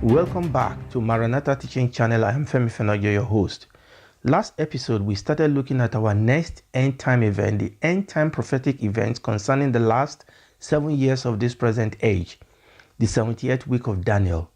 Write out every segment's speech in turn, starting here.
Welcome back to Maranatha Teaching Channel. I am Femi Fenojo, your host. Last episode, we started looking at our next end time event, the end time prophetic events concerning the last 7 years of this present age, the 70th week of Daniel.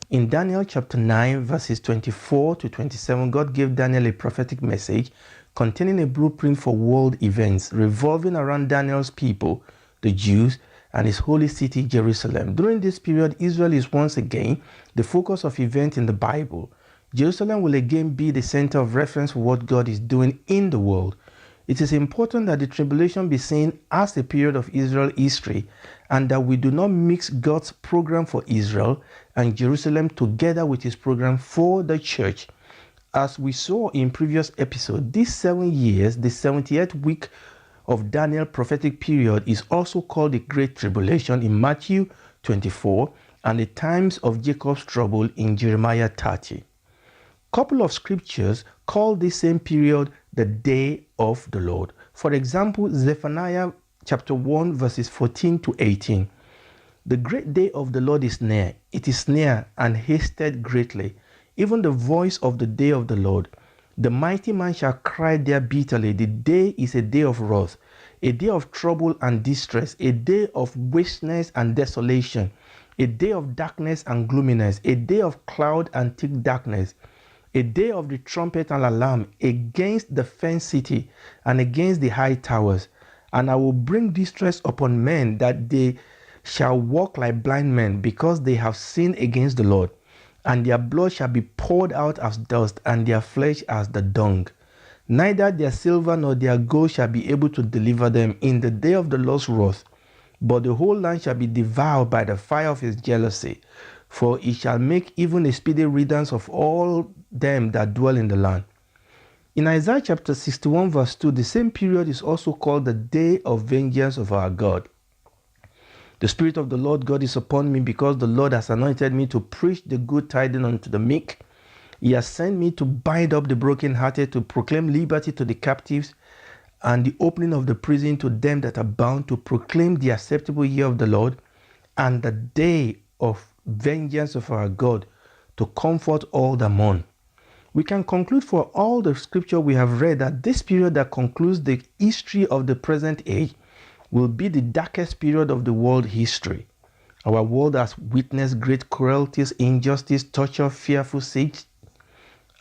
In Daniel chapter 9, verses 24 to 27, God gave Daniel a prophetic message containing a blueprint for world events revolving around Daniel's people, the Jews, and his holy city, Jerusalem. During this period, Israel is once again the focus of events in the Bible. Jerusalem will again be the center of reference for what God is doing in the world. It is important that the tribulation be seen as a period of Israel history and that we do not mix God's program for Israel and Jerusalem together with his program for the church. As we saw in previous episode, these 7 years, the 70th week of Daniel prophetic period, is also called the Great Tribulation in Matthew 24 and the times of Jacob's trouble in Jeremiah 30. Couple of scriptures call this same period the day of the Lord. For example, Zephaniah chapter 1 verses 14 to 18. The great day of the Lord is near. It is near and hasted greatly, even the voice of the day of the Lord. The mighty man shall cry there bitterly. The day is a day of wrath, a day of trouble and distress, a day of wasteness and desolation, a day of darkness and gloominess, a day of cloud and thick darkness, a day of the trumpet and alarm against the fenced city and against the high towers. And I will bring distress upon men, that they shall walk like blind men, because they have sinned against the Lord. And their blood shall be poured out as dust, and their flesh as the dung. Neither their silver nor their gold shall be able to deliver them in the day of the Lord's wrath. But the whole land shall be devoured by the fire of his jealousy. For he shall make even a speedy riddance of all them that dwell in the land. In Isaiah chapter 61 verse 2, the same period is also called the day of vengeance of our God. The Spirit of the Lord God is upon me, because the Lord has anointed me to preach the good tidings unto the meek. He has sent me to bind up the brokenhearted, to proclaim liberty to the captives, and the opening of the prison to them that are bound, to proclaim the acceptable year of the Lord, and the day of vengeance of our God, to comfort all that mourn. We can conclude for all the scripture we have read that this period that concludes the history of the present age will be the darkest period of the world history. Our world has witnessed great cruelties, injustice, torture, fearful siege,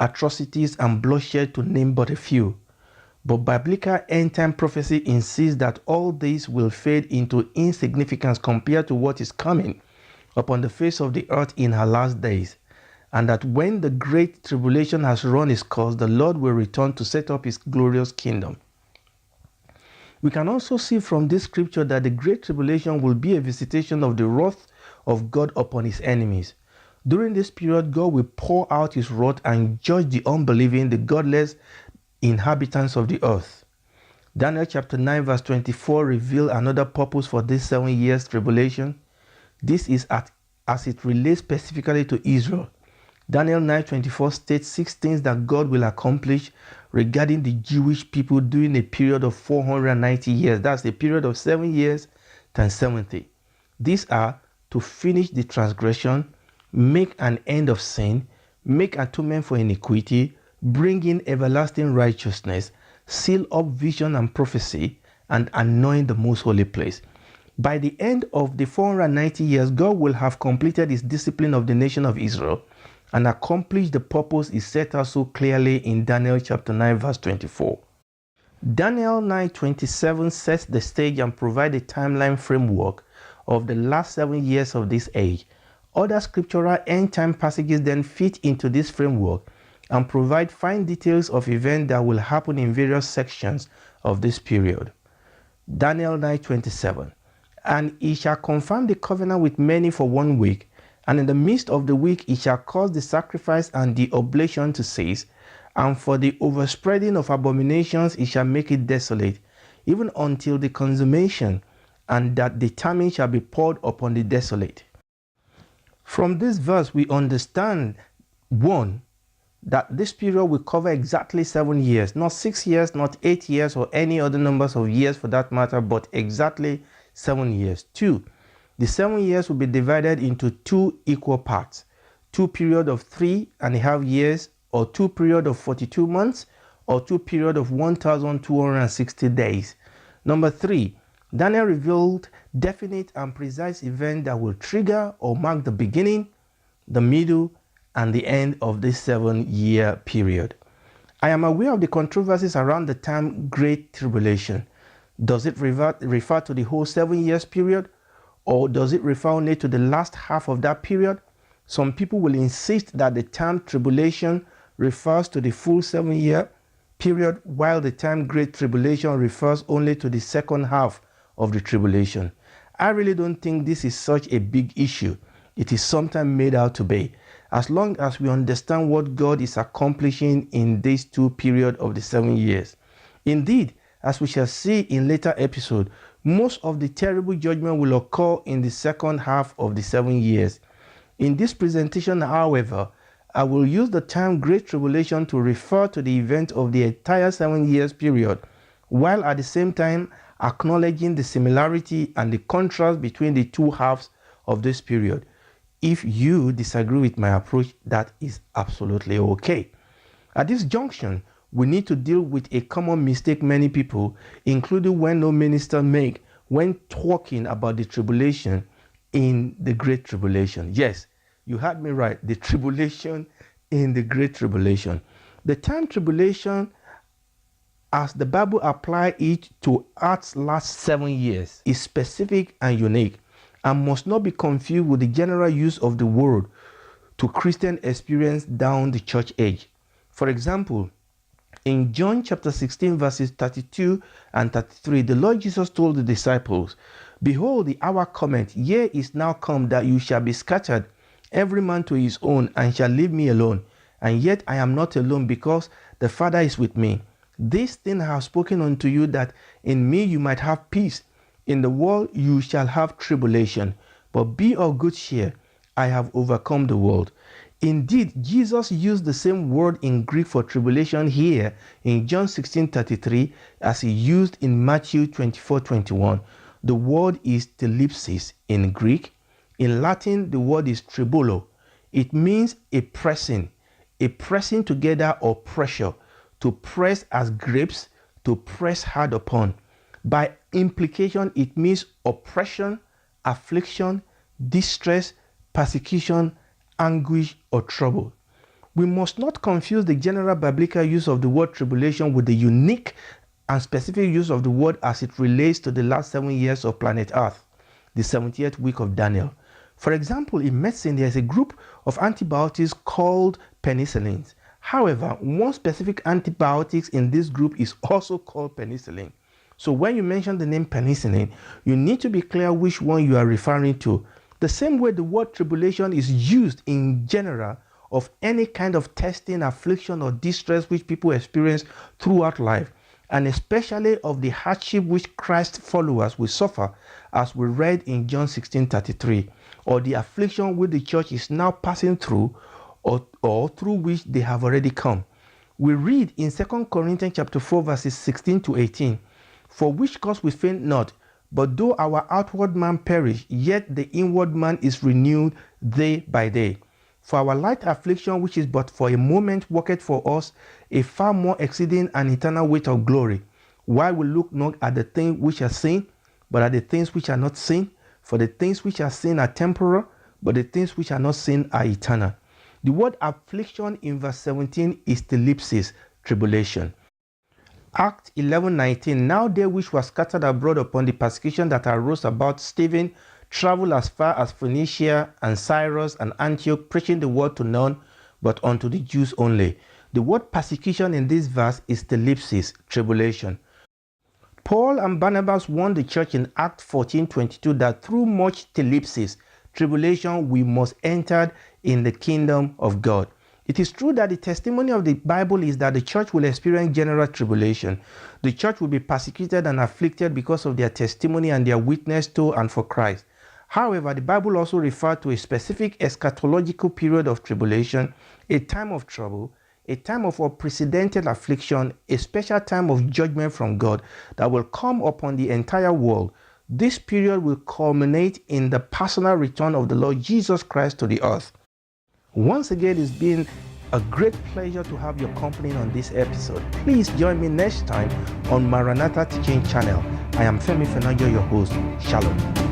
atrocities, and bloodshed, to name but a few. But biblical end-time prophecy insists that all these will fade into insignificance compared to what is coming upon the face of the earth in her last days, and that when the great tribulation has run its course, the Lord will return to set up his glorious kingdom. We can also see from this scripture that the great tribulation will be a visitation of the wrath of God upon his enemies. During this period, God will pour out his wrath and judge the unbelieving, the godless inhabitants of the earth. Daniel chapter 9 verse 24 reveals another purpose for this 7 years tribulation. This is as it relates specifically to Israel. Daniel 9:24 states 6 things that God will accomplish regarding the Jewish people during a period of 490 years. That's a period of 7 years times 70. These are to finish the transgression, make an end of sin, make atonement for iniquity, bring in everlasting righteousness, seal up vision and prophecy, and anoint the most holy place. By the end of the 490 years, God will have completed his discipline of the nation of Israel and accomplish the purpose is set out so clearly in Daniel chapter 9 verse 24. Daniel 9:27 sets the stage and provides a timeline framework of the last 7 years of this age. Other scriptural end-time passages then fit into this framework and provide fine details of events that will happen in various sections of this period. Daniel 9:27, and he shall confirm the covenant with many for 1 week, and in the midst of the week he shall cause the sacrifice and the oblation to cease, and for the overspreading of abominations he shall make it desolate, even until the consummation, and that the famine shall be poured upon the desolate. From this verse we understand, 1, that this period will cover exactly 7 years, not 6 years, not 8 years, or any other numbers of years for that matter, but exactly 7 years. 2, the 7 years will be divided into 2 equal parts. 2 period of 3.5 years, or 2 period of 42 months, or 2 period of 1,260 days. Number 3, Daniel revealed definite and precise events that will trigger or mark the beginning, the middle, and the end of this 7-year period. I am aware of the controversies around the term Great Tribulation. Does it refer to the whole 7 years period, or does it refer only to the last half of that period? Some people will insist that the term tribulation refers to the full 7-year period, while the term Great Tribulation refers only to the second half of the tribulation. I really don't think this is such a big issue. It is sometimes made out to be, as long as we understand what God is accomplishing in these 2 periods of the 7 years. Indeed, as we shall see in later episodes, most of the terrible judgment will occur in the second half of the 7 years. In this presentation, however, I will use the term Great Tribulation to refer to the event of the entire 7 years period, while at the same time acknowledging the similarity and the contrast between the 2 halves of this period. If you disagree with my approach, that is absolutely okay. At this junction, we need to deal with a common mistake many people, including well-known ministers, make when talking about the tribulation in the Great Tribulation. Yes, you heard me right, the tribulation in the Great Tribulation. The term tribulation, as the Bible applies it to Earth's last 7 years, is specific and unique, and must not be confused with the general use of the word to Christian experience down the church age. For example, in John chapter 16 verses 32 and 33, the Lord Jesus told the disciples, "Behold, the hour cometh, yea, is now come, that you shall be scattered, every man to his own, and shall leave me alone. And yet I am not alone, because the Father is with me. This thing I have spoken unto you, that in me you might have peace. In the world you shall have tribulation, but be of good cheer, I have overcome the world." Indeed, Jesus used the same word in Greek for tribulation here in John 16:33 as he used in Matthew 24:21. The word is thlipsis in Greek. In Latin, the word is tribulo. It means a pressing together or pressure, to press as grapes, to press hard upon. By implication, it means oppression, affliction, distress, persecution, anguish, or trouble. We must not confuse the general biblical use of the word tribulation with the unique and specific use of the word as it relates to the last 7 years of planet Earth, the 70th week of Daniel. For example, in medicine, there is a group of antibiotics called penicillins. However, one specific antibiotic in this group is also called penicillin. So when you mention the name penicillin, you need to be clear which one you are referring to. The same way the word tribulation is used in general of any kind of testing, affliction, or distress which people experience throughout life, and especially of the hardship which Christ's followers will suffer, as we read in John 16:33, or the affliction which the church is now passing through, or through which they have already come. We read in 2 Corinthians chapter 4 verses 16 to 18, "For which cause we faint not, but though our outward man perish, yet the inward man is renewed day by day. For our light affliction, which is but for a moment, worketh for us a far more exceeding and eternal weight of glory, while we look not at the things which are seen, but at the things which are not seen. For the things which are seen are temporal, but the things which are not seen are eternal." The word affliction in verse 17 is thlipsis, tribulation. Acts 11:19, "Now they which were scattered abroad upon the persecution that arose about Stephen traveled as far as Phoenicia and Cyrus and Antioch, preaching the word to none, but unto the Jews only." The word persecution in this verse is thlipsis, tribulation. Paul and Barnabas warned the church in Acts 14:22 that through much thlipsis, tribulation, we must enter in the kingdom of God. It is true that the testimony of the Bible is that the church will experience general tribulation. The church will be persecuted and afflicted because of their testimony and their witness to and for Christ. However, the Bible also refers to a specific eschatological period of tribulation, a time of trouble, a time of unprecedented affliction, a special time of judgment from God that will come upon the entire world. This period will culminate in the personal return of the Lord Jesus Christ to the earth. Once again, it's been a great pleasure to have your company on this episode. Please join me next time on Maranatha Teaching Channel. I am Femi Fenagio, your host. Shalom.